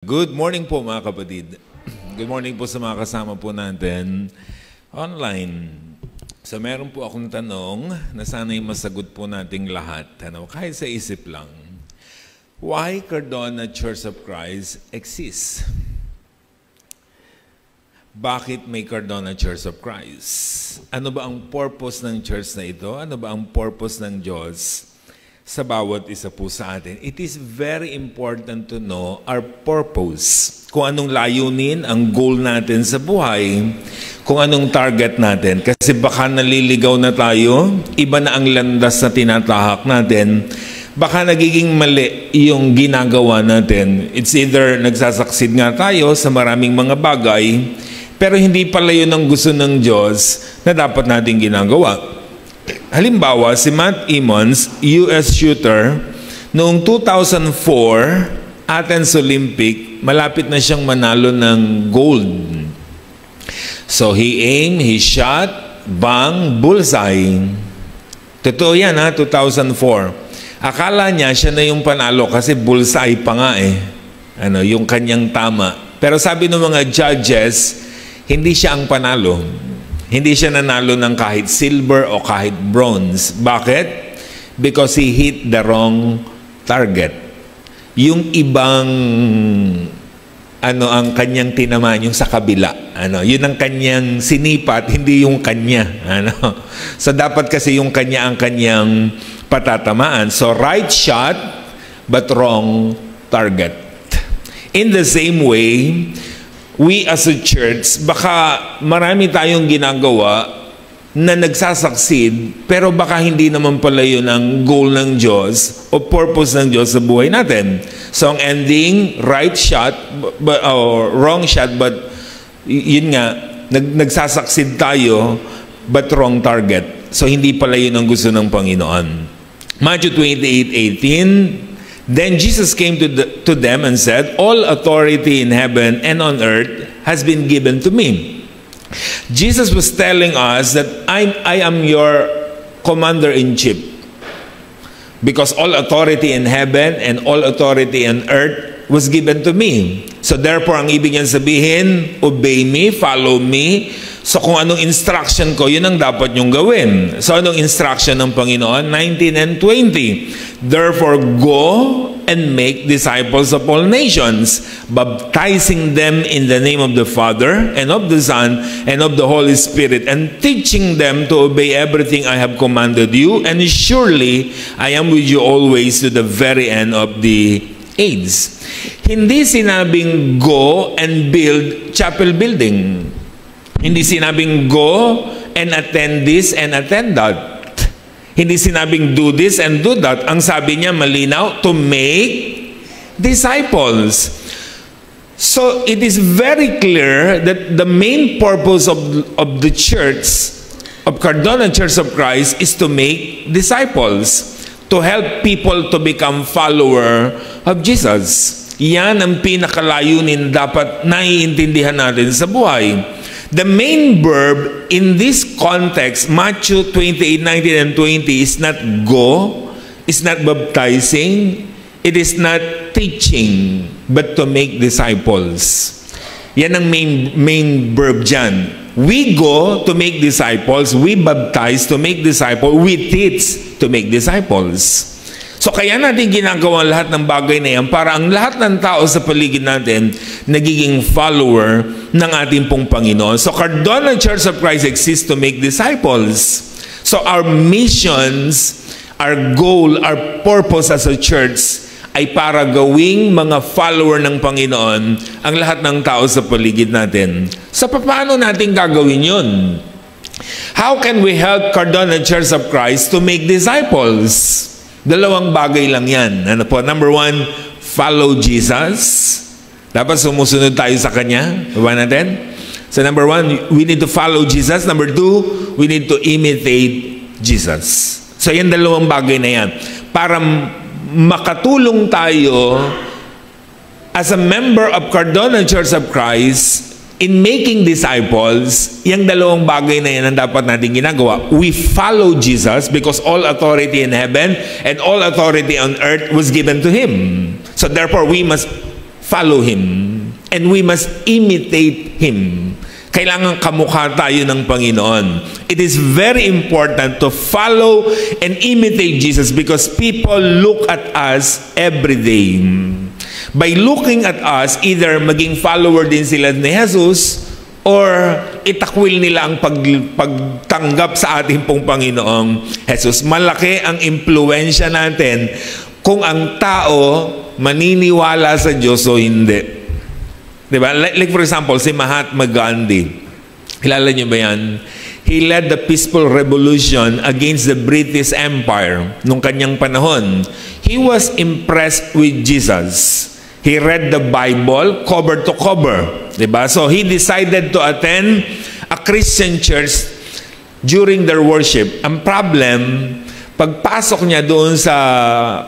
Good morning po mga kapatid. Good morning po sa mga kasama po natin online. So meron po akong tanong na sana'y masagot po nating lahat. Kahit sa isip lang. Why Cardona Church of Christ exists? Bakit may Cardona Church of Christ? Ano ba ang purpose ng church na ito? Ano ba ang purpose ng Diyos sa bawat isa po sa atin? It is very important to know our purpose. Kung anong layunin, ang goal natin sa buhay, kung anong target natin. Kasi baka naliligaw na tayo, iba na ang landas na tinatahak natin, baka nagiging mali yung ginagawa natin. It's either nagsasucceed nga tayo sa maraming mga bagay, pero hindi pala yun ang gusto ng Diyos na dapat natin ginagawa. Halimbawa, si Matt Emmons, US shooter, noong 2004, Athens Olympic, malapit na siyang manalo ng gold. So he aimed, he shot, bang, bullseye. Totoo yan 2004. Akala niya siya na yung panalo kasi bullseye pa nga yung kanyang tama. Pero sabi ng mga judges, hindi siya ang panalo. Hindi siya nanalo ng kahit silver o kahit bronze. Bakit? Because he hit the wrong target. Yung ibang ang kanyang tinamaan, yung sa kabila. Yun ang kanyang sinipat, hindi yung kanya. So dapat kasi yung kanya ang kanyang patatamaan. So right shot, but wrong target. In the same way, we as a church, baka marami tayong ginagawa na nagsasucceed, pero baka hindi naman pala yun ang goal ng Diyos o purpose ng Diyos sa buhay natin. So ang ending, right shot, or wrong shot, but yun nga, nagsasucceed tayo, but wrong target. So hindi pala yun ang gusto ng Panginoon. Matthew 28:18, then Jesus came to them and said, all authority in heaven and on earth has been given to me. Jesus was telling us that I am your commander-in-chief. Because all authority in heaven and all authority on earth was given to me. So therefore, ang ibig niyan sabihin, obey me, follow me. So kung anong instruction ko, yun ang dapat nyong gawin. So anong instruction ng Panginoon? 19 and 20. Therefore, go and make disciples of all nations, baptizing them in the name of the Father and of the Son and of the Holy Spirit, and teaching them to obey everything I have commanded you. And surely, I am with you always to the very end of the age. Hindi sinabing go and build chapel building. Hindi sinabing go and attend this and attend that. Hindi sinabing do this and do that. Ang sabi niya malinaw, to make disciples. So it is very clear that the main purpose of the church, of Cardona Church of Christ, is to make disciples. To help people to become follower of Jesus. Yan ang pinakalayunin dapat naiintindihan natin sa buhay. The main verb in this context, Matthew 28:19 and 20, is not go, is not baptizing, it is not teaching, but to make disciples. Yan ang main verb dyan. We go to make disciples, we baptize to make disciples, we teach to make disciples. So kaya natin ginagawa lahat ng bagay na yan para ang lahat ng tao sa paligid natin nagiging follower ng ating pong Panginoon. So Cardona Church of Christ exists to make disciples. So our missions, our goal, our purpose as a church ay para gawing mga follower ng Panginoon ang lahat ng tao sa paligid natin. So paano natin gagawin yun? How can we help Cardona Church of Christ to make disciples? Dalawang bagay lang yan. Number one, follow Jesus. Dapat sumusunod tayo sa Kanya. Diba natin? So number one, we need to follow Jesus. Number two, we need to imitate Jesus. So yan dalawang bagay na yan. Para makatulong tayo as a member of Cardona Church of Christ in making disciples, yung dalawang bagay na yan ang dapat natin ginagawa. We follow Jesus because all authority in heaven and all authority on earth was given to Him. So therefore, we must follow Him. And we must imitate Him. Kailangan kamukha tayo ng Panginoon. It is very important to follow and imitate Jesus because people look at us every day. By looking at us, either maging follower din sila ni Jesus or itakwil nila ang pagtanggap sa ating pong Panginoong Jesus. Malaki ang impluensya natin kung ang tao maniniwala sa Diyos o hindi. Diba? Like for example, si Mahatma Gandhi. Kilala niyo ba yan? He led the peaceful revolution against the British Empire nung kanyang panahon. He was impressed with Jesus. He read the Bible cover to cover. Diba? So he decided to attend a Christian church during their worship. Ang problem, pagpasok niya doon sa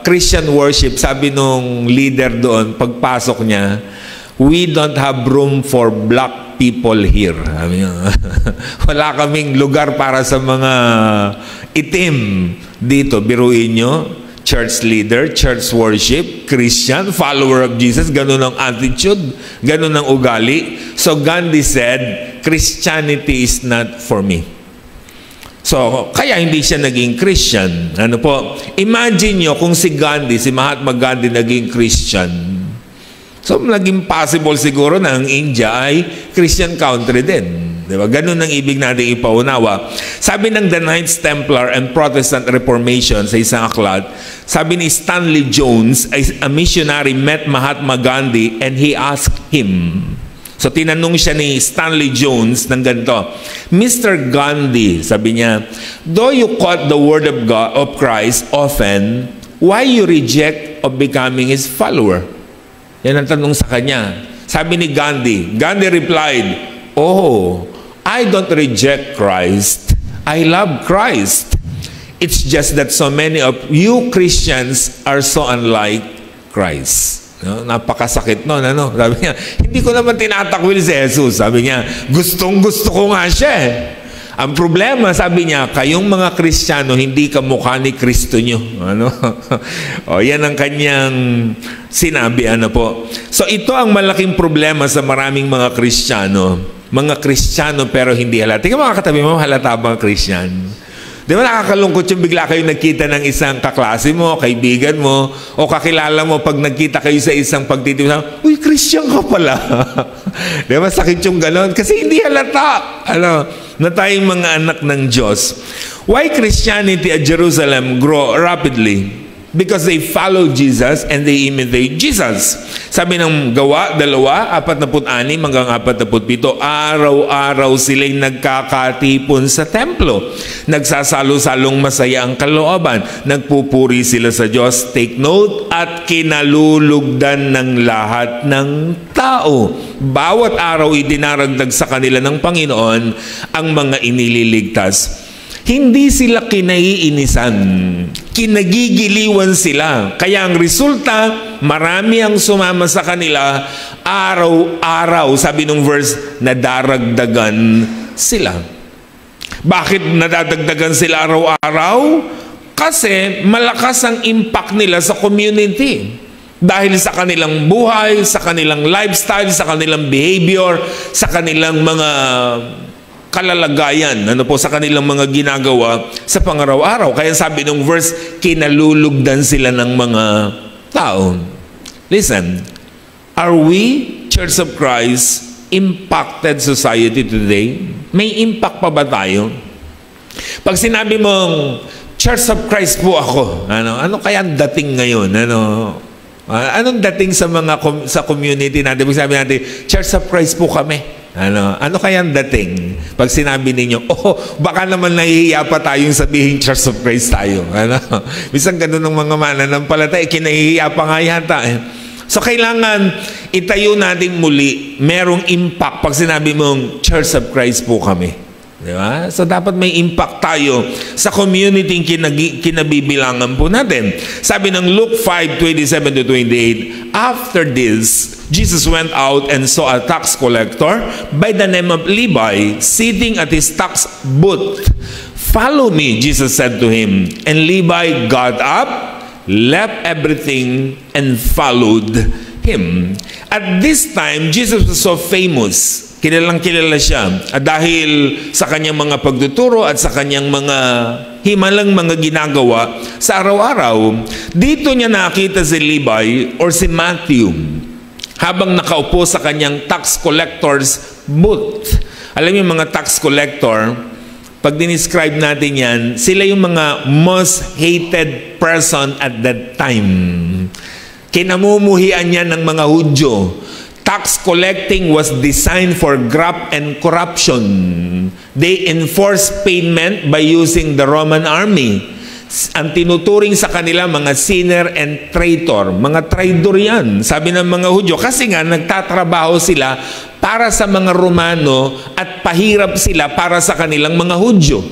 Christian worship, sabi nung leader doon, pagpasok niya, we don't have room for black people here. Wala kaming lugar para sa mga itim dito. Biruin nyo, church leader, church worship, Christian, follower of Jesus, ganun ang attitude, ganun ang ugali. So Gandhi said, Christianity is not for me. So, kaya hindi siya naging Christian. Ano po? Imagine nyo kung si Gandhi, si Mahatma Gandhi naging Christian. So, naging possible siguro na ang India ay Christian country din. Diba? Ganun ang ibig natin ipaunawa. Sabi ng The Knights Templar and Protestant Reformation sa isang aklat, sabi ni Stanley Jones, a missionary met Mahatma Gandhi and he asked him. So, tinanong siya ni Stanley Jones ng ganito, Mr. Gandhi, sabi niya, though you quote the word of God, of Christ often, why you reject of becoming His follower? Yan ang tanong sa kanya. Sabi ni Gandhi, Gandhi replied, oh, I don't reject Christ. I love Christ. It's just that so many of you Christians are so unlike Christ. No? Napakasakit nun. Ano? Sabi niya, hindi ko naman tinatakwil si Jesus. Sabi niya, gustong-gusto ko nga siya. Ang problema, sabi niya, kayong mga Kristiyano, hindi kamukha ni Kristo nyo. Ano? O, yan ang kanyang sinabi. Ano po? So, ito ang malaking problema sa maraming mga Kristiyano. Mga Kristiyano pero hindi halata. Tingnan mga katabi mo, halata ba ang Kristiyan? Di ba nakakalungkot yung bigla kayo nagkita ng isang kaklase mo, kaibigan mo, o kakilala mo pag nagkita kayo sa isang pagtitiwala, uy, Christian ka pala. Di ba sakit yung ganon? Kasi hindi halata. Ano, na tayong mga anak ng Diyos. Why Christianity at Jerusalem grow rapidly? Because they follow Jesus and they imitate Jesus. Sabi ng Gawa 2:46 hanggang 47, araw-araw sila'y nagkakatipon sa templo. Nagsasalo-salong masaya ang kalooban. Nagpupuri sila sa Diyos. Take note, at kinalulugdan ng lahat ng tao. Bawat araw idinaragdag sa kanila ng Panginoon ang mga inililigtas. Hindi sila kinaiinisan, kinagigiliwan sila. Kaya ang resulta, marami ang sumama sa kanila araw-araw. Sabi nung verse, nadaragdagan sila. Bakit nadadagdagan sila araw-araw? Kasi malakas ang impact nila sa community. Dahil sa kanilang buhay, sa kanilang lifestyle, sa kanilang behavior, sa kanilang mga kalalagayan, ano po, sa kanilang mga ginagawa sa pangaraw-araw. Kaya sabi ng verse, kinalulugdan sila ng mga tao. Listen, are we, Church of Christ, impacted society today? May impact pa ba tayo? Pag sinabi mong, Church of Christ po ako, ano kaya ang dating ngayon? Anong dating sa community natin? Pag sabi natin, Church of Christ po kami. Ano kaya ang dating? Pag sinabi ninyo, baka naman nahihiya pa tayong sabihin Church of Christ tayo. Minsan ganun ng mga mananampalataya, kinahihiya pa nga yata. So kailangan itayo natin muli, merong impact pag sinabi mong Church of Christ po kami. Diba? So dapat may impact tayo sa community kinabibilangan po natin. Sabi ng Luke 5:27-28, after this, Jesus went out and saw a tax collector by the name of Levi sitting at his tax booth. Follow me, Jesus said to him. And Levi got up, left everything, and followed him. At this time, Jesus was so famous. Kilalang kilala siya dahil sa kanyang mga pagtuturo at sa kanyang mga himalang mga ginagawa sa araw-araw. Dito niya nakita si Levi or si Matthew habang nakaupo sa kanyang tax collector's booth. Alam niyo mga tax collector, pag dinescribe natin yan, sila yung mga most hated person at that time. Kinamumuhian niya ng mga Hudyo. Tax collecting was designed for graft and corruption. They enforced payment by using the Roman army. Ang tinuturing sa kanila mga sinner and traitor. Mga traidor yan, sabi ng mga Hudyo. Kasi nga nagtatrabaho sila para sa mga Romano at pahirap sila para sa kanilang mga Hudyo.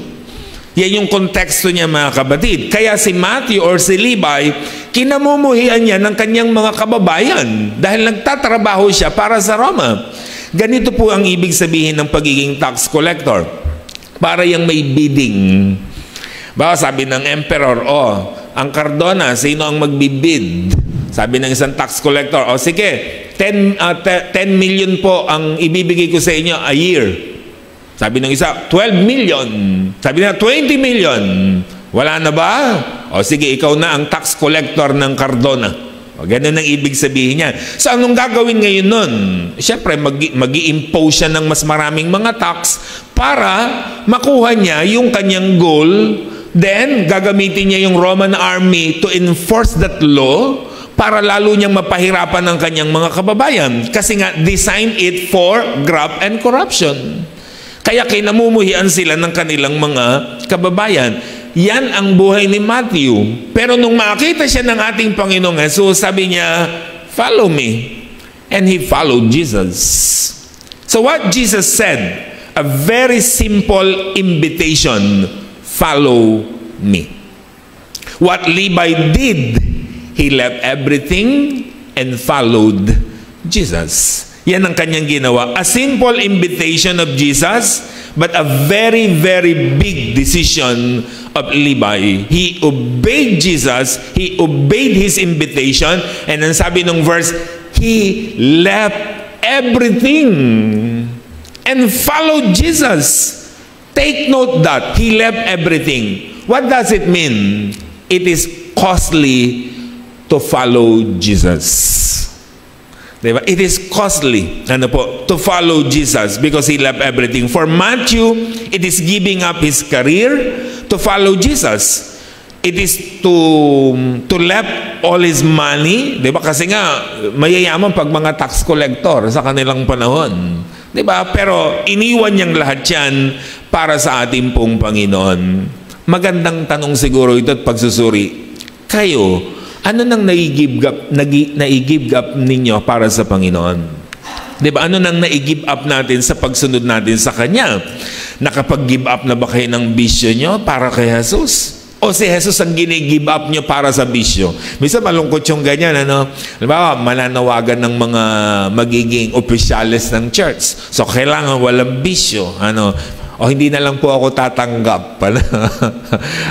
Yan yung konteksto niya mga kabatid. Kaya si Matthew or si Levi, kinamumuhian niya ng kanyang mga kababayan dahil nagtatrabaho siya para sa Roma. Ganito po ang ibig sabihin ng pagiging tax collector. Para yung may bidding. Baka sabi ng emperor, ang Cardona, sino ang magbibid? Sabi ng isang tax collector, sige, 10 million po ang ibibigay ko sa inyo a year. Sabi ng isa, 12 million. Sabi na, 20 million. Wala na ba? Sige, ikaw na ang tax collector ng Cardona. Ganun ang ibig sabihin niya. So, anong gagawin ngayon nun? Siyempre, mag-i-impose siya ng mas maraming mga tax para makuha niya yung kanyang goal. Then, gagamitin niya yung Roman army to enforce that law para lalo niyang mapahirapan ang kanyang mga kababayan. Kasi nga, design it for graft and corruption. Kaya kinamumuhian sila ng kanilang mga kababayan. Yan ang buhay ni Matthew. Pero nung makita siya ng ating Panginoong Jesus, sabi niya, follow me. And he followed Jesus. So what Jesus said, a very simple invitation, follow me. What Levi did, he left everything and followed Jesus. Yan ang kanyang ginawa. A simple invitation of Jesus, but a very, very big decision of Levi. He obeyed Jesus. He obeyed his invitation. And then sabi ng verse, he left everything and followed Jesus. Take note that he left everything. What does it mean? It is costly to follow Jesus. Diba? It is costly to follow Jesus because he left everything. For Matthew, it is giving up his career to follow Jesus. It is to left all his money. Diba? Kasi nga, mayayaman pag mga tax collector sa kanilang panahon. Diba? Pero iniwan niyang lahat yan para sa ating pong Panginoon. Magandang tanong siguro ito at pagsusuri. Kayo, ano nang nai-give up ninyo para sa Panginoon? Diba? Ano nang nai-give up natin sa pagsunod natin sa Kanya? Nakapag-give up na ba kayo ng bisyo nyo para kay Jesus? O si Jesus ang gini-give up nyo para sa bisyo? Minsan malungkot yung ganyan, Diba? Mananawagan ng mga magiging opisyalis ng church. So, kailangan walang bisyo. Hindi na lang po ako tatanggap.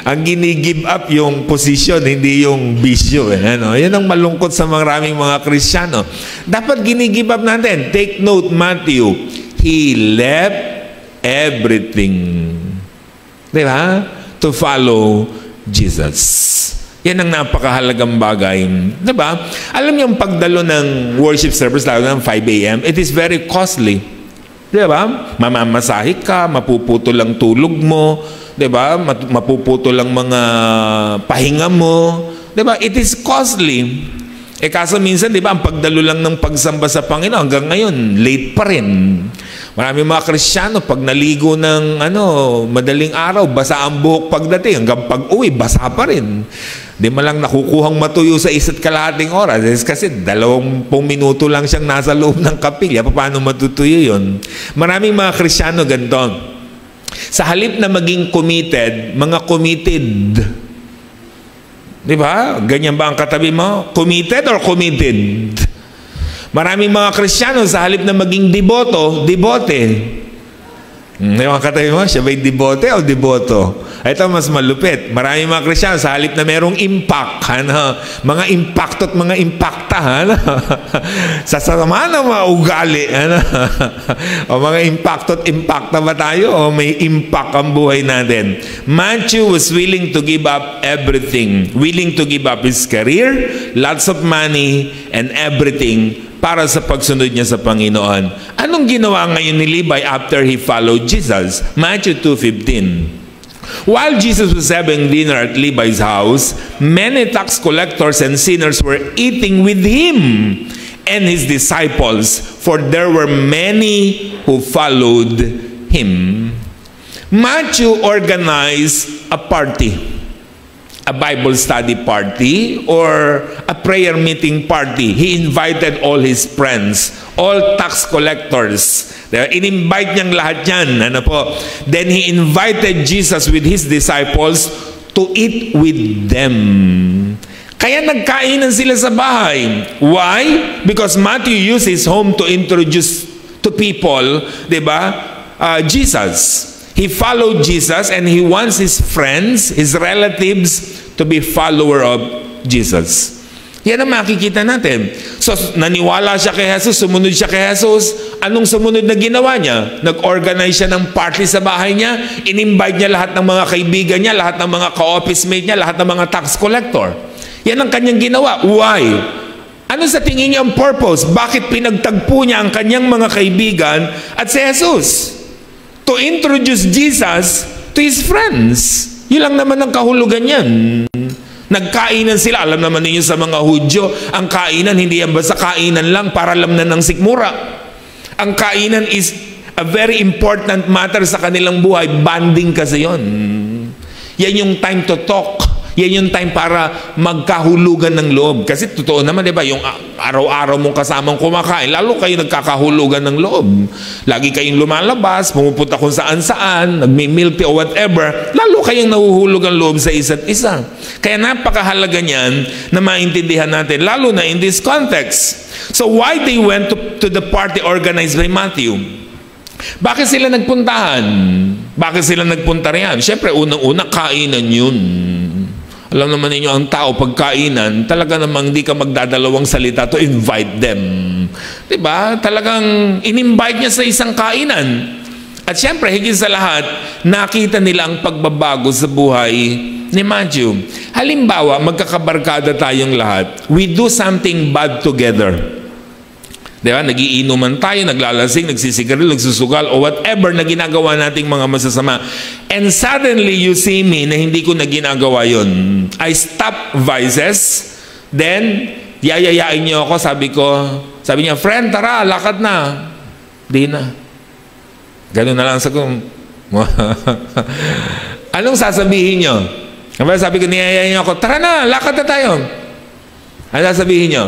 Ang gini-give up yung position, hindi yung bisyo. Yan ang malungkot sa maraming mga Kristiyano. Dapat gini-give up natin. Take note, Matthew. He left everything. Diba? To follow Jesus. Yan ang napakahalagang bagay. Diba? Alam niyo, yung pagdalo ng worship service, lalo ng 5 a.m., it is very costly. Diba? Mamamasahe ka, mapuputol ang tulog mo, diba? Mapuputol ang mga pahinga mo. Diba? It is costly. Kaso minsan, diba, ang pagdalo lang ng pagsamba sa Panginoon, hanggang ngayon, late pa rin. Marami mga Kristiyano, pag naligo ng madaling araw, basa ang buhok pagdating, hanggang pag-uwi, basa pa rin. Di man lang nakukuhang matuyo sa 1.5 oras. Kasi 20 minuto lang siyang nasa loob ng kapilya. Paano matutuyo yun? Maraming mga Kristiyano ganito. Sa halip na maging committed, mga committed. Di ba? Ganyan ba ang katabi mo? Committed or committed? Maraming mga Kristiyano sa halip na maging devote. Yung katabi mo, siya ba'y devote o devoto? Ito mas malupit. Marami mga Kristiyano sa halip na merong impact, mga impacto at mga impacta, sa sama ng mga ugali, o mga impacto at impacta ba tayo o may impact ang buhay natin? Matthew was willing to give up everything. Willing to give up his career, lots of money, and everything para sa pagsunod niya sa Panginoon. Anong ginawa ngayon ni Levi after he followed Jesus? Matthew 2:15. While Jesus was having dinner at Levi's house, many tax collectors and sinners were eating with him and his disciples, for there were many who followed him. Matthew organized a party. A Bible study party or a prayer meeting party. He invited all his friends, all tax collectors. In-invite niyang lahat yan. Then he invited Jesus with his disciples to eat with them. Kaya nagkainan sila sa bahay. Why? Because Matthew used his home to introduce to people, Jesus. He followed Jesus and he wants his friends, his relatives to be follower of Jesus. Yan ang makikita natin. So, naniwala siya kay Jesus, sumunod siya kay Jesus. Anong sumunod na ginawa niya? Nag-organize siya ng party sa bahay niya, in-invite niya lahat ng mga kaibigan niya, lahat ng mga ka-office mate niya, lahat ng mga tax collector. Yan ang kanyang ginawa. Why? Ano sa tingin niya ang purpose? Bakit pinagtagpo niya ang kanyang mga kaibigan at si Jesus? To introduce Jesus to his friends. Yun lang naman ang kahulugan yan. Nagkainan sila. Alam naman ninyo sa mga Hudyo, ang kainan, hindi yan basta kainan lang para lamnan ng sikmura. Ang kainan is a very important matter sa kanilang buhay. Bonding kasi yun. Yan yung time to talk. Yan yung time para magkahulugan ng loob. Kasi totoo naman, yung araw-araw mong kasamang kumakain, lalo kayo nagkakahulugan ng loob. Lagi kayong lumalabas, pumupunta kung saan-saan, nagmi-milk tea o whatever, lalo kayong nahuhulog ang loob sa isa't isa. Kaya napakahalaga niyan na maintindihan natin, lalo na in this context. So why they went to the party organized by Matthew? Bakit sila nagpuntahan? Bakit sila nagpunta riyan? Siyempre, unang-una, kainan yun. Alam naman ninyo, ang tao pagkainan, talaga namang hindi ka magdadalawang salita to invite them. Diba? Talagang in-invite niya sa isang kainan. At syempre, higit sa lahat, nakita nila ang pagbabago sa buhay ni Matthew. Halimbawa, magkakabarkada tayong lahat. We do something bad together. Diba? Nagiinuman tayo, naglalasing, nagsisigaril, nagsusugal, o whatever na ginagawa nating mga masasama. And suddenly, you see me na hindi ko na ginagawa yun. I stop vices, then, yayayain niyo ako, sabi niya, friend, tara, lakad na. Di na. Ganun na lang sa kung, anong sasabihin niyo? Sabi ko, niyayain niyo ako, tara na, lakad na tayo. Ano sasabihin niyo?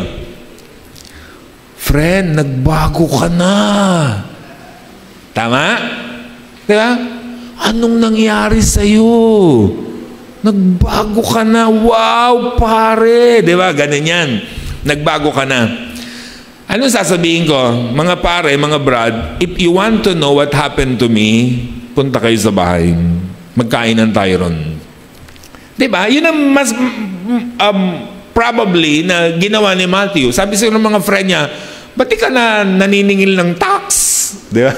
Friend, nagbago ka na. Tama? Diba? Anong nangyari sa'yo? Nagbago ka na. Wow, pare. Diba? Ganun yan. Nagbago ka na. Anong sasabihin ko? Mga pare, mga brad, if you want to know what happened to me, punta kayo sa bahay. Magkainan tayo ron. Diba? Yun ang mas probably na ginawa ni Matthew. Sabi sa mga friend niya, ba't di ka na naniningil ng tax? Di ba?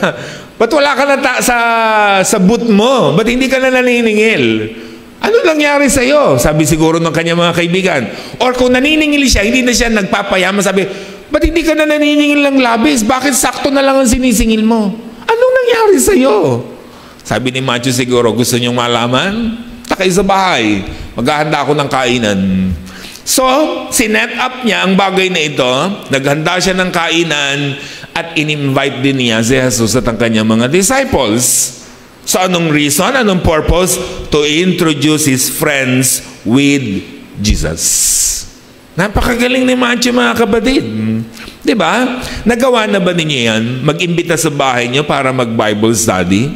Ba't wala ka na sa booth mo? Ba't hindi ka na naniningil? Ano nangyari sa'yo? Sabi siguro ng kanya mga kaibigan. Or kung naniningil siya, hindi na siya nagpapayama, sabi, ba't hindi ka na naniningil ng labis? Bakit sakto na lang ang sinisingil mo? Anong nangyari sa'yo? Sabi ni Matthew siguro, gusto niyong malaman? Takay sa bahay. Maghahanda ako ng kainan. So, sinet up niya ang bagay na ito, naghanda siya ng kainan, at in-invite din niya si Jesus at ang kanyang mga disciples. So, anong reason? Anong purpose? To introduce his friends with Jesus. Napakagaling ni Matthew, mga kapatid. Diba? Nagawa na ba ninyo yan? Mag-imbita sa bahay niyo para mag-Bible study?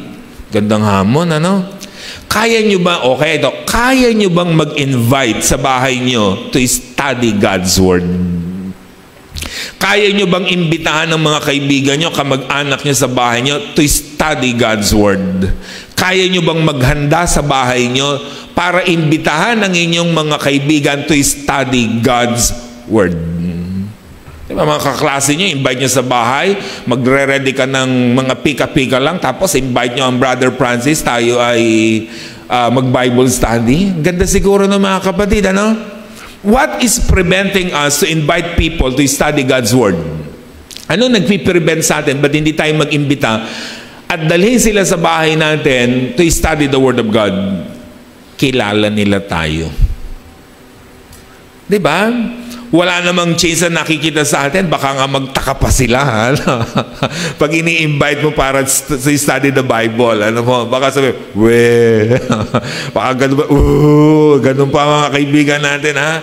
Gandang hamon, ano? Kaya nyo ba, kaya nyo bang mag-invite sa bahay nyo to study God's Word? Kaya nyo bang imbitahan ng mga kaibigan nyo, kamag-anak nyo sa bahay nyo to study God's Word? Kaya nyo bang maghanda sa bahay nyo para imbitahan ang inyong mga kaibigan to study God's Word? Diba, mga kaklase nyo, invite nyo sa bahay, magre-ready ka ng mga pika-pika lang, tapos invite nyo ang Brother Francis, tayo ay mag-Bible study. Ganda siguro ng mga kapatid, ano? What is preventing us to invite people to study God's Word? Ano nagpiprevent sa atin? Ba't hindi tayo mag-imbita at dalhin sila sa bahay natin to study the Word of God? Kilala nila tayo. Diba? Wala namang chance na nakikita sa atin, baka nga magtaka pa sila. Pag ini-invite mo para study the Bible, ano mo, baka sabi, baka ganun pa mga kaibigan natin, ha?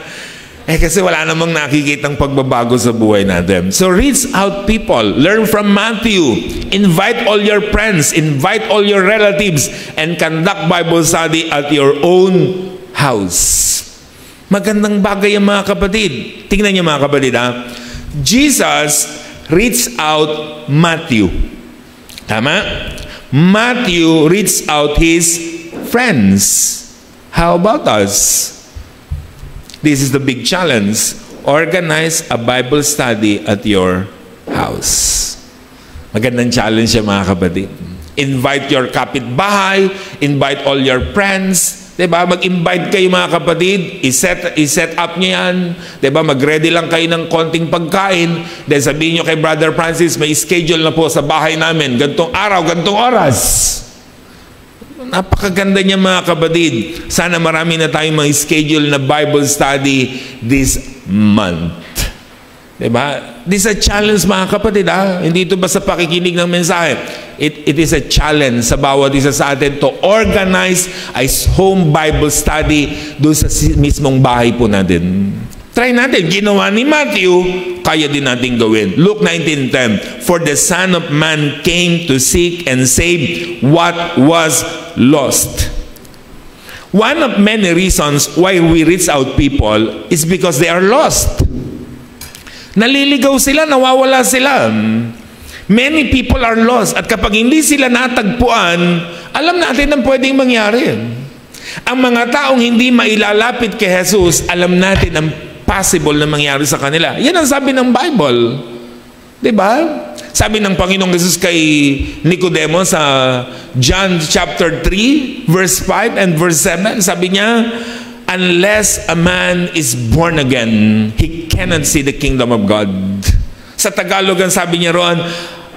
Kasi wala namang nakikitang pagbabago sa buhay natin. So reach out people, learn from Matthew, invite all your friends, invite all your relatives, and conduct Bible study at your own house. Magandang bagay ang mga kapatid. Tingnan niyo mga kapatid, ha? Jesus reached out Matthew. Tama? Matthew reached out his friends. How about us? This is the big challenge. Organize a Bible study at your house. Magandang challenge siya mga kapatid. Invite your kapitbahay, invite all your friends. Diba? Mag-invite kayo mga kapatid, i-set up nyo yan. Diba? Mag-ready lang kayo ng konting pagkain. Then sabihin nyo kay Brother Francis, may schedule na po sa bahay namin. Gantong araw, gantong oras. Napakaganda niya mga kapatid. Sana marami na tayong mga schedule na Bible study this month. Diba? This is a challenge mga kapatid, ha? Hindi ito basta pakikinig ng mensahe. It is a challenge sa bawat isa sa atin to organize a home Bible study doon sa mismong bahay po natin. Try natin. Ginawa ni Matthew, kaya din natin gawin. Luke 19:10, for the Son of Man came to seek and save what was lost. One of many reasons why we reach out people is because they are lost. Naliligaw sila, nawawala sila. Many people are lost. At kapag hindi sila natagpuan, alam natin ang pwedeng mangyari. Ang mga taong hindi mailalapit kay Jesus, alam natin ang possible na mangyari sa kanila. Yan ang sabi ng Bible. Diba? Sabi ng Panginoong Jesus kay Nicodemo sa John chapter 3, verse 5 and verse 7, sabi niya, unless a man is born again, he cannot see the kingdom of God. Sa Tagalog, ang sabi niya roon,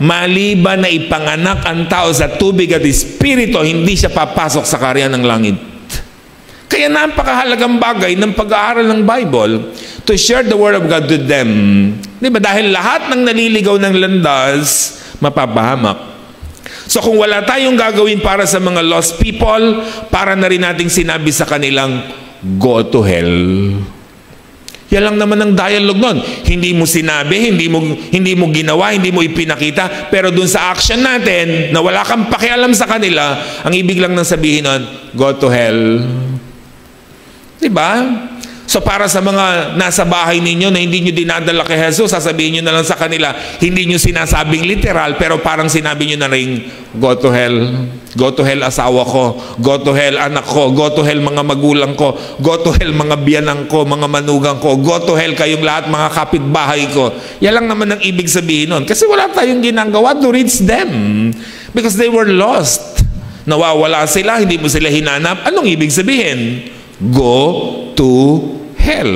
maliban na ipanganak ang tao sa tubig at espiritu, hindi siya papasok sa kaharian ng langit. Kaya napakahalagang bagay ng pag-aaral ng Bible to share the Word of God to them. Diba? Dahil lahat ng naliligaw ng landas, mapapahamak. So kung wala tayong gagawin para sa mga lost people, para na rin nating sinabi sa kanilang, go to hell. Yan lang naman ang dialogue nun. Hindi mo sinabi, hindi mo ginawa, hindi mo ipinakita, pero dun sa action natin, na wala kang pakialam sa kanila, ang ibig lang nang sabihin nun, go to hell. Diba? So para sa mga nasa bahay ninyo na hindi nyo dinadala kay Jesus, sasabihin nyo na lang sa kanila, hindi nyo sinasabing literal, pero parang sinabi nyo na rin, go to hell. Go to hell asawa ko. Go to hell anak ko. Go to hell mga magulang ko. Go to hell mga biyanang ko, mga manugang ko. Go to hell kayong lahat mga kapitbahay ko. Yan lang naman ang ibig sabihin nun. Kasi wala tayong ginagawa to reach them. Because they were lost. Nawawala sila, hindi mo sila hinanap. Anong ibig sabihin? Go to hell.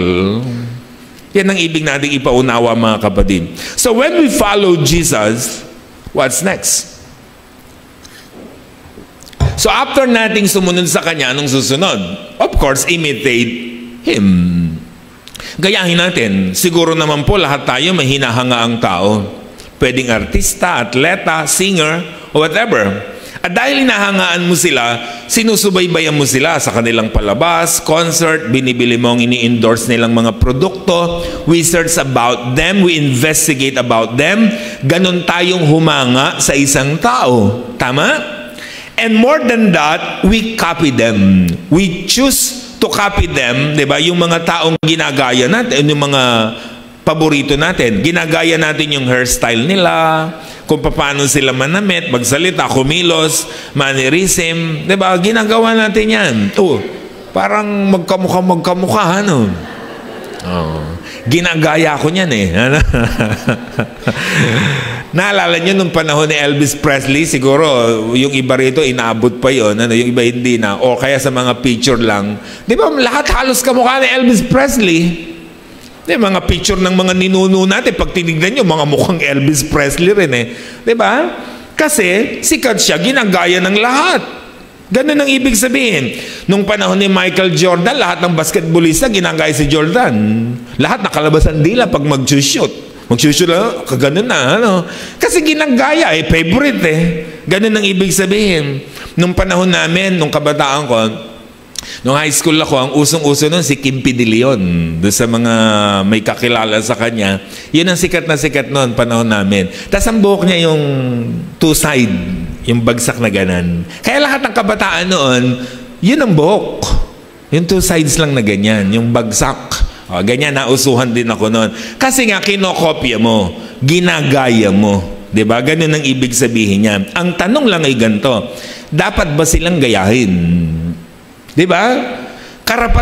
Yan ang ibig nating ipaunawa mga kapatid. So when we follow Jesus, what's next? So after nating sumunod sa Kanya, anong susunod? Of course, imitate Him. Gayahin natin. Siguro naman po lahat tayo may hinahanga ang tao. Pwedeng artista, atleta, singer, or whatever. At dahil hinahangaan mo sila, sinusubaybayan mo sila sa kanilang palabas, concert, binibili mo ang ini-endorse nilang mga produkto, we search about them, we investigate about them, ganun tayong humanga sa isang tao. Tama? And more than that, we copy them. We choose to copy them, di ba? Yung mga taong ginagaya natin, yung mga paborito natin. Ginagaya natin yung hairstyle nila, kung paano sila manamit, magsalita, kumilos, mannerism. Diba? Ginagawa natin yan. Parang magkamukha, ano? Ginagaya ko niyan eh. Naalala nyo nung panahon ni Elvis Presley, siguro yung iba rito inaabot pa yon, yung iba hindi na, o kaya sa mga picture lang. Di ba lahat halos kamukha ni Elvis Presley? Di, mga picture ng mga ninuno natin, pag tinignan nyo, mga mukhang Elvis Presley rin eh. Di ba? Kasi sikat siya, ginagaya ng lahat. Ganun ang ibig sabihin. Nung panahon ni Michael Jordan, lahat ng basketballista ginagaya si Jordan. Lahat nakalabas ang dila pag mag-shoot. Mag-shoot lang, kaganon na. Ano? Kasi ginagaya eh, favorite eh. Ganun ang ibig sabihin. Nung panahon namin, nung kabataan ko, nung high school ako, ang usong-uso nun si Kim P. De Leon. Doon sa mga may kakilala sa kanya. Yun ang sikat na sikat noon, panahon namin. Tapos ang buhok niya yung two-side, yung bagsak na ganan. Kaya lahat ng kabataan noon, yun ang buhok. Yung two sides lang na ganyan, yung bagsak. Ganyan, nausuhan din ako noon. Kasi nga, kinokopya mo, ginagaya mo. Diba? Ganun ang ibig sabihin niya. Ang tanong lang ay ganito, dapat ba silang gayahin? Diba?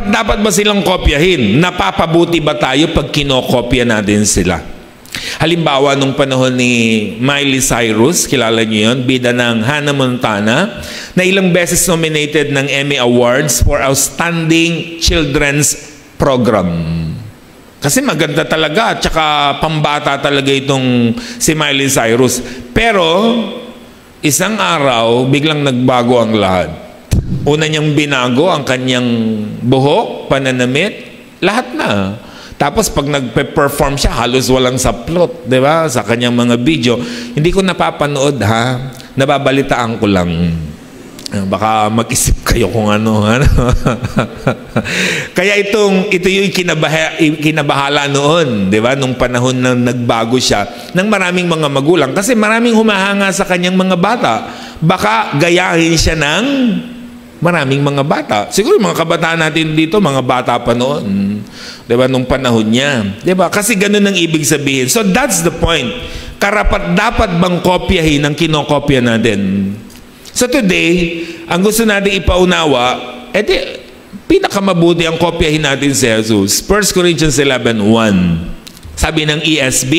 Dapat ba silang kopyahin? Napapabuti ba tayo pag kinokopya natin sila? Halimbawa, nung panahon ni Miley Cyrus, kilala niyo yun, bida ng Hannah Montana, na ilang beses nominated ng Emmy Awards for Outstanding Children's Program. Kasi maganda talaga, tsaka pambata talaga itong si Miley Cyrus. Pero, isang araw, biglang nagbago ang lahat. Una niyang binago ang kanyang buhok, pananamit, lahat na. Tapos pag nagpe-perform siya, halos walang saplot, di ba? Sa kanyang mga video. Hindi ko napapanood ha, nababalitaan ko lang. Baka mag-isip kayo kung ano. Kaya ito yung kinabahala noon, di ba? Nung panahon na nagbago siya ng maraming mga magulang. Kasi maraming humahanga sa kanyang mga bata. Baka gayahin siya ng maraming mga bata. Siguro mga kabataan natin dito, mga bata pa noon. Diba? Nung panahon niya. Diba? Kasi ganun ang ibig sabihin. So that's the point. Dapat bang kopyahin ang kinokopya natin? So today, ang gusto natin ipaunawa, pinakamabuti ang kopyahin natin si Jesus. 1 Corinthians 11:1. Sabi ng ESV,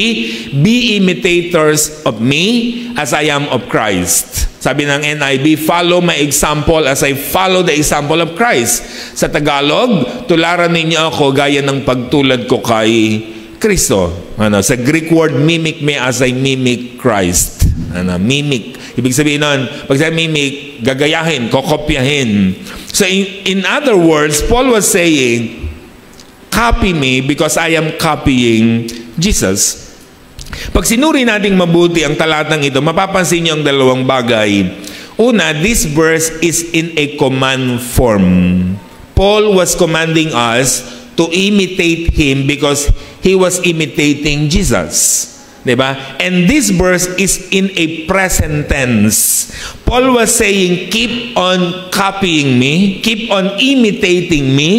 be imitators of me as I am of Christ. Sabi ng NIV, follow my example as I follow the example of Christ. Sa Tagalog, tularan ninyo ako gaya ng pagtulad ko kay Kristo. Sa Greek word, mimic me as I mimic Christ. Mimic. Ibig sabihin nun, pag sa mimic, gagayahin, kokopyahin. So in other words, Paul was saying, copy me because I am copying Jesus. Pag sinuri nating mabuti ang talatang ito, mapapansin niyo ang dalawang bagay. Una, this verse is in a command form. Paul was commanding us to imitate him because he was imitating Jesus. Diba? And this verse is in a present tense. Paul was saying, keep on copying me, keep on imitating me,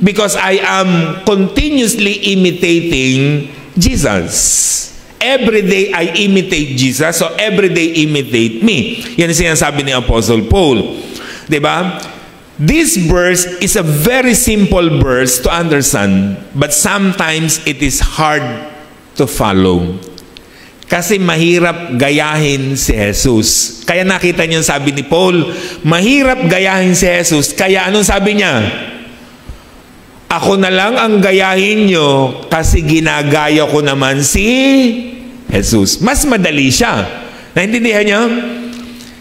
because I am continuously imitating Jesus. Every day I imitate Jesus, so every day imitate me. Yan ang sinasabi ni Apostle Paul. Diba? This verse is a very simple verse to understand, but sometimes it is hard to follow. Kasi mahirap gayahin si Jesus. Kaya nakita niyo sabi ni Paul, mahirap gayahin si Jesus. Kaya anong sabi niya? Ako na lang ang gayahin nyo kasi ginagaya ko naman si Jesus. Mas madali siya. Naintindihan niyo?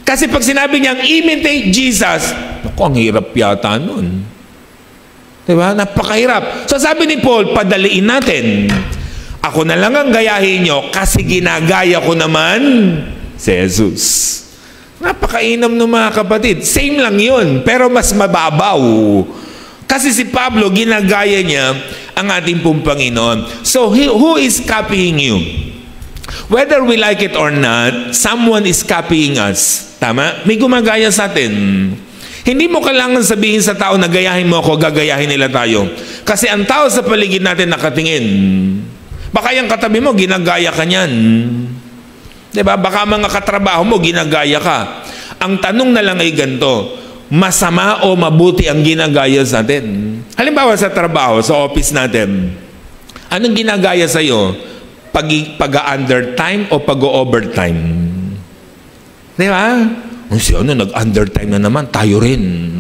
Kasi pag sinabi niyang imitate Jesus, naku, ang hirap yata nun. Diba? Napakahirap. So sabi ni Paul, padaliin natin. Ako na lang ang gayahin nyo kasi ginagaya ko naman si Jesus. Napakainam ng mga kapatid. Same lang yun, pero mas mababaw. Kasi si Pablo, ginagaya niya ang ating pong Panginoon. So, who is copying you? Whether we like it or not, someone is copying us. Tama? May gumagaya sa atin. Hindi mo kailangan sabihin sa tao na gayahin mo ako, gagayahin nila tayo. Kasi ang tao sa paligid natin nakatingin. Baka yung katabi mo, ginagaya ka niyan. Diba? Baka mga katrabaho mo, ginagaya ka. Ang tanong na lang ay ganito, masama o mabuti ang ginagaya sa atin? Halimbawa sa trabaho, sa office natin, anong ginagaya sa'yo? Pag-undertime o pag-overtime? Diba? Si nag-undertime na naman, tayo rin.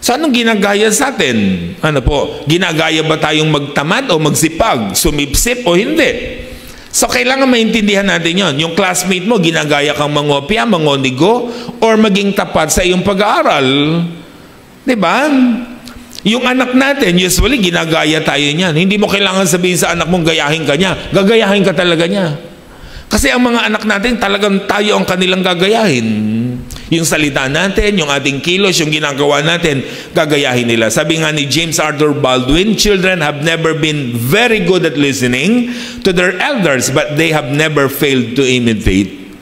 So, anong ginagaya sa atin? Ano po? Ginagaya ba tayong magtamad o magsipag? Sumipsip o hindi? So, kailangan maintindihan natin yon. Yung classmate mo, ginagaya kang mangopya, mangonigo, or maging tapat sa iyong pag-aaral. Diba? Yung anak natin, usually, ginagaya tayo niyan. Hindi mo kailangan sabihin sa anak mong gayahin ka niya. Gagayahin ka talaga niya. Kasi ang mga anak natin, talagang tayo ang kanilang gagayahin. Yung salita natin, yung ating kilos, yung ginagawa natin, gagayahin nila. Sabi nga ni James Arthur Baldwin, children have never been very good at listening to their elders, but they have never failed to imitate.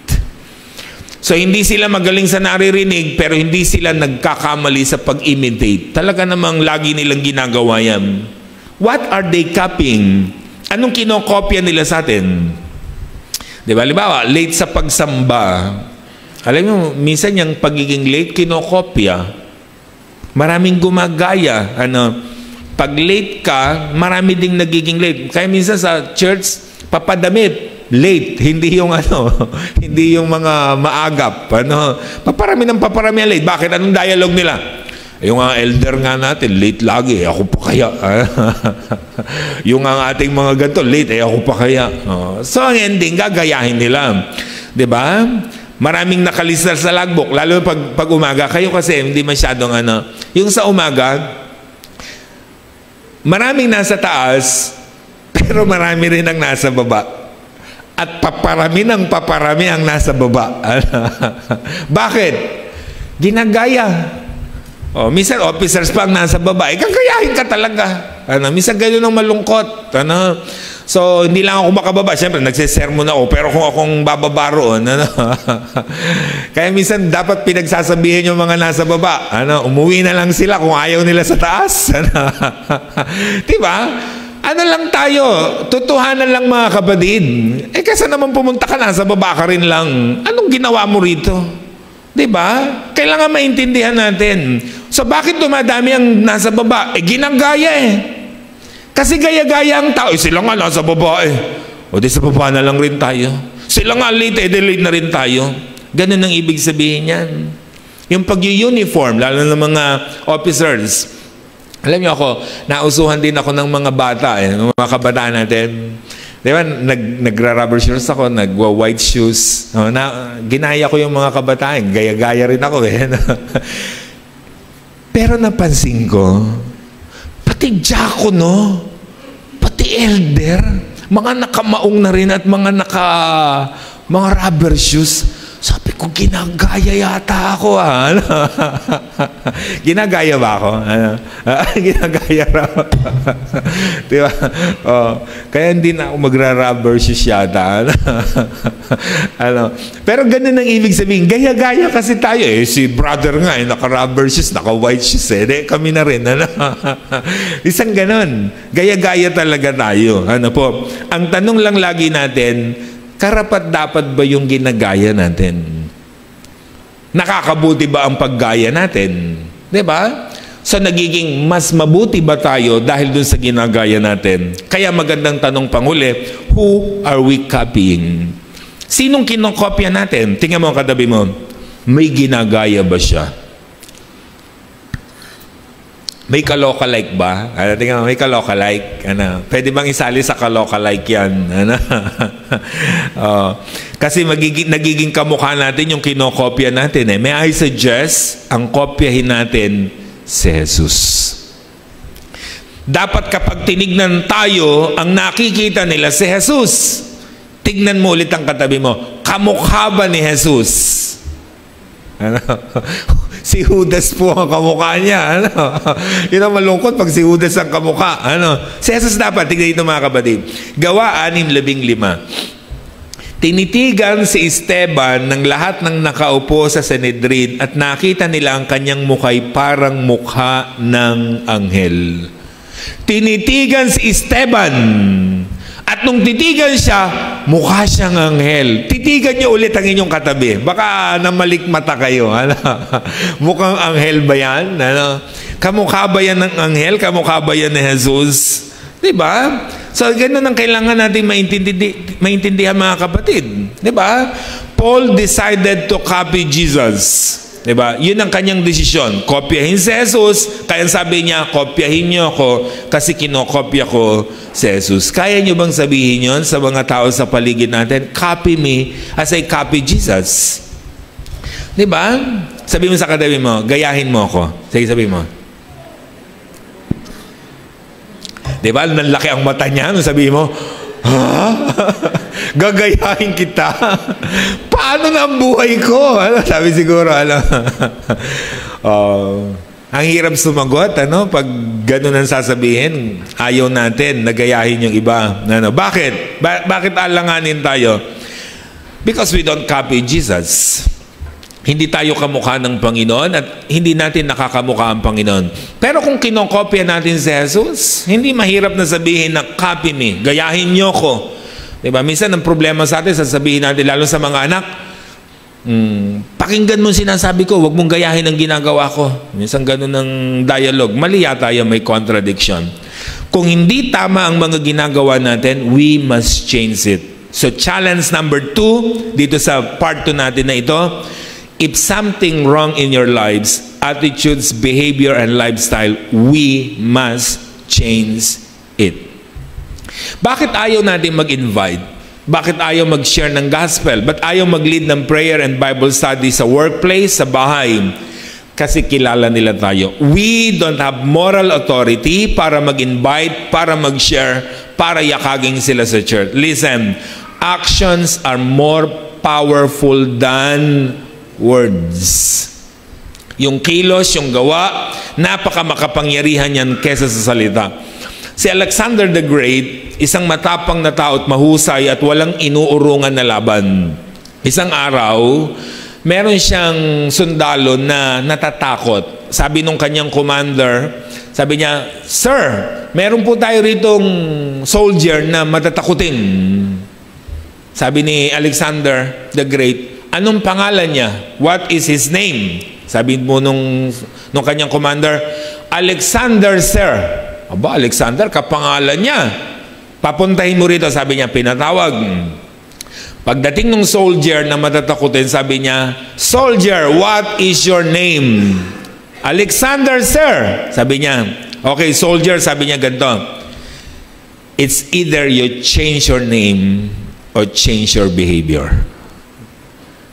So, hindi sila magaling sa naririnig, pero hindi sila nagkakamali sa pag-imitate. Talaga namang lagi nilang ginagawa yan. What are they copying? Anong kinokopya nila sa atin? Diba? Halimbawa, late sa pagsamba. Alam mo, minsan yung pagiging late, kinokopya. Maraming gumagaya. Pag late ka, marami ding nagiging late. Kaya minsan sa church, papadamit, late. Hindi yung hindi yung mga maagap. Paparami ng paparami ang late. Bakit? Anong dialogue nila? Yung elder nga natin, late lagi. Ako pa kaya. Yung ating mga ganito, late. Ako pa kaya. So, ang ending, gagayahin nila. Diba? Maraming nakalista sa logbook. Lalo pag umaga. Kayo kasi, hindi masyadong Yung sa umaga, maraming nasa taas, pero marami rin ang nasa baba. At paparami ng paparami ang nasa baba. Bakit? Ginagaya. Minsan officers pa ang nasa baba, gagayahin ka talaga. Minsan ganyan ang malungkot. So, hindi lang ako makababa. Siyempre, nagsisermon ako. Pero kung akong bababa roon, kaya minsan dapat pinagsasabihin yung mga nasa baba. Umuwi na lang sila kung ayaw nila sa taas. Diba? Ano lang tayo? Tutuhanan lang mga kapatid. Kasi naman pumunta ka na, sa baba ka rin lang. Anong ginawa mo rito? Diba? Kailangan maintindihan natin. So, bakit dumadami ang nasa baba? Ginagaya Kasi gaya-gaya ang tao. Sila nga nasa baba O di sa baba na lang rin tayo. Sila nga late, late na rin tayo. Ganun ang ibig sabihin yan. Yung pag-uniform, lalo ng mga officers. Alam niyo ako, nausuhan din ako ng mga bata, ng mga kabataan natin. Di ba, nagra-rubber shoes ako, nagwa-white shoes. Ginaya ko yung mga kabataan. Gaya-gaya rin ako Pero napansin ko, pati diakono, pati elder, mga nakamaong na rin at mga rubber shoes. Sabi ko, ginagaya yata ako Ginagaya ba ako? Ginagaya raw. Diba? Kaya hindi na ako magra-rubber shoes yata. Pero ganun ang ibig sabihin. Gaya-gaya kasi tayo Si brother nga naka-rubber shoes, naka-white shoes kami na rin. Isang ganun. Gaya-gaya talaga tayo. Po? Ang tanong lang lagi natin, karapat-dapat ba yung ginagaya natin? Nakakabuti ba ang paggaya natin? Diba? So, nagiging mas mabuti ba tayo dahil dun sa ginagaya natin? Kaya magandang tanong panghuli, who are we copying? Sinong kinokopya natin? Tingnan mo ang katabi mo. May ginagaya ba siya? May kaloka-like ba? Tingnan mo, may kaloka-like. Pwede bang isali sa kaloka-like yan? Kasi nagiging kamukha natin yung kinokopya natin. May I suggest, ang kopyahin natin si Jesus. Dapat kapag tinignan tayo, ang nakikita nila si Jesus. Tignan mo ulit ang katabi mo. Kamukha ba ni Jesus? Si Judas po ang kamukha niya. Yun ang malungkot pag si Judas ang kamukha. Si Jesus dapat, tignan ito mga kapatid. Gawa 6:5. Tinitigan si Esteban ng lahat ng nakaupo sa Sanhedrin at nakita nila ang kanyang mukha'y parang mukha ng anghel. Tinitigan si Esteban at At nung titigan siya, mukha siyang anghel. Titigan niyo ulit ang inyong katabi. Baka namalikmata kayo. Ano? Mukhang anghel ba yan? Ano? Kamukha ba yan ng anghel? Kamukha ba yan ni Jesus? Diba? So, ganun ang kailangan natin maintindihan mga kapatid. Diba? Paul decided to copy Jesus. Diba? Yun ang kanyang desisyon. Kopyahin si Jesus. Kaya sabi niya, kopyahin niyo ako kasi kinokopya ko si Jesus. Kaya niyo bang sabihin yun sa mga tao sa paligid natin? Copy me as I copy Jesus. Diba? Sabi mo sa katabi mo, gayahin mo ako. Sige, sabi mo. Diba? Nanlaki ang mata niya. Nung sabi mo, ha? Gagayahin kita? Paano na ang buhay ko? Ano? Sabi siguro, ano? Ang hirap sumagot, ano? Pag ganun ang sasabihin, ayaw natin, nagayahin yung iba. Ano? Bakit? Bakit alanganin tayo? Because we don't copy Jesus. Hindi tayo kamukha ng Panginoon at hindi natin nakakamukha ang Panginoon. Pero kung kinokopya natin si Jesus, hindi mahirap na sabihin na copy me, gayahin niyo ko. Diba? Minsan ang problema sa atin, sasabihin natin, lalo sa mga anak, pakinggan mo sinasabi ko, huwag mong gayahin ang ginagawa ko. Minsan ganun ang dialogue. Mali yata yung may contradiction. Kung hindi tama ang mga ginagawa natin, we must change it. So challenge number 2, dito sa part 2 natin na ito, if something wrong in your lives, attitudes, behavior, and lifestyle, we must change it. Bakit ayaw natin mag-invite? Bakit ayaw mag-share ng gospel? Ba't ayaw mag-lead ng prayer and Bible study sa workplace, sa bahay? Kasi kilala nila tayo. We don't have moral authority para mag-invite, para mag-share, para yakagin sila sa church. Listen, actions are more powerful than words. Yung kilos, yung gawa, napaka makapangyarihan yan kesa sa salita. Si Alexander the Great, isang matapang na tao at mahusay at walang inuurungan na laban. Isang araw, meron siyang sundalo na natatakot. Sabi nung kanyang commander, sabi niya, "Sir, meron po tayo ritong soldier na matatakutin." Sabi ni Alexander the Great, "Anong pangalan niya? What is his name?" Sabi mo nung kanyang commander, "Alexander, sir." Aba, Alexander, kapangalan niya. "Papuntahin mo rito," sabi niya, pinatawag. Pagdating ng soldier na matatakutin, sabi niya, "Soldier, what is your name?" "Alexander, sir." Sabi niya, "Okay, soldier," sabi niya ganito, "It's either you change your name or change your behavior."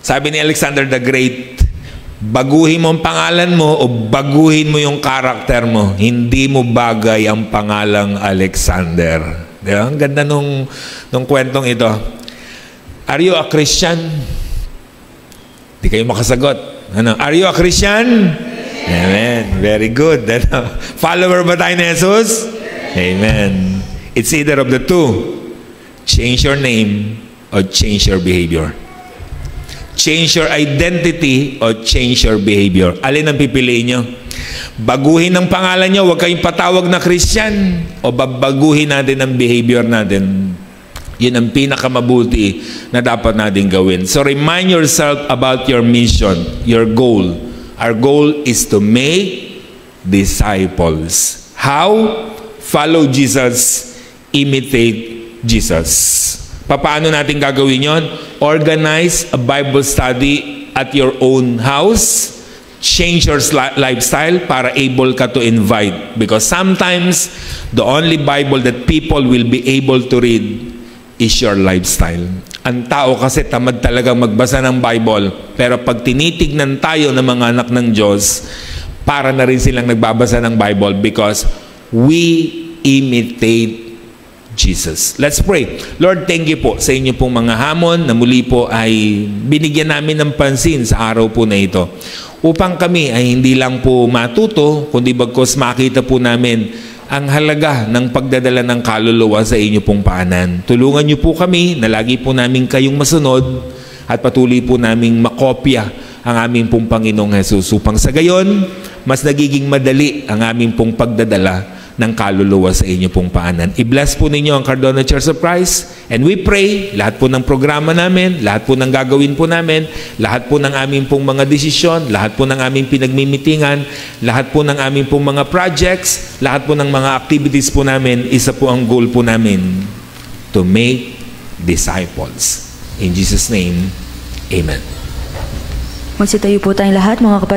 Sabi ni Alexander the Great, baguhin mo ang pangalan mo o baguhin mo yung karakter mo. Hindi mo bagay ang pangalang Alexander. Diba? Ang ganda nung kwentong ito. Are you a Christian? Di kayo makasagot. Ano? Are you a Christian? Amen. Very good. Ano? Follower ba tayo ni Jesus? Amen. It's either of the two. Change your name or change your behavior. Change your identity or change your behavior. Alin ang pipiliin nyo? Baguhin ang pangalan nyo, huwag kayong patawag na Christian, o babaguhin natin ang behavior natin. Yun ang pinakamabuti na dapat natin gawin. So remind yourself about your mission, your goal. Our goal is to make disciples. How? Follow Jesus, imitate Jesus. Paano natin gagawin yon? Organize a Bible study at your own house. Change your lifestyle para able ka to invite. Because sometimes, the only Bible that people will be able to read is your lifestyle. Ang tao kasi tamad talaga magbasa ng Bible. Pero pag tinitignan tayo ng mga anak ng Diyos, para na rin silang nagbabasa ng Bible because we imitate Jesus. Let's pray. Lord, thank you po sa inyo pong mga hamon na muli po ay binigyan namin ng pansin sa araw po na ito. Upang kami ay hindi lang po matuto, kundi bagkus makita po namin ang halaga ng pagdadala ng kaluluwa sa inyo pong paanan. Tulungan niyo po kami na lagi po namin kayong masunod at patuloy po naming makopya ang aming pong Panginoong Jesus. Upang sa gayon, mas nagiging madali ang aming pong pagdadala ng kaluluwa sa inyo pong paanan. I-bless po ninyo ang Cardona Church of Christ, and we pray, lahat po ng programa namin, lahat po ng gagawin po namin, lahat po ng aming pong mga desisyon, lahat po ng aming pinagmimitingan, lahat po ng aming pong mga projects, lahat po ng mga activities po namin, isa po ang goal po namin, to make disciples. In Jesus' name, Amen. Magsitayo po tayong lahat, mga kapatid.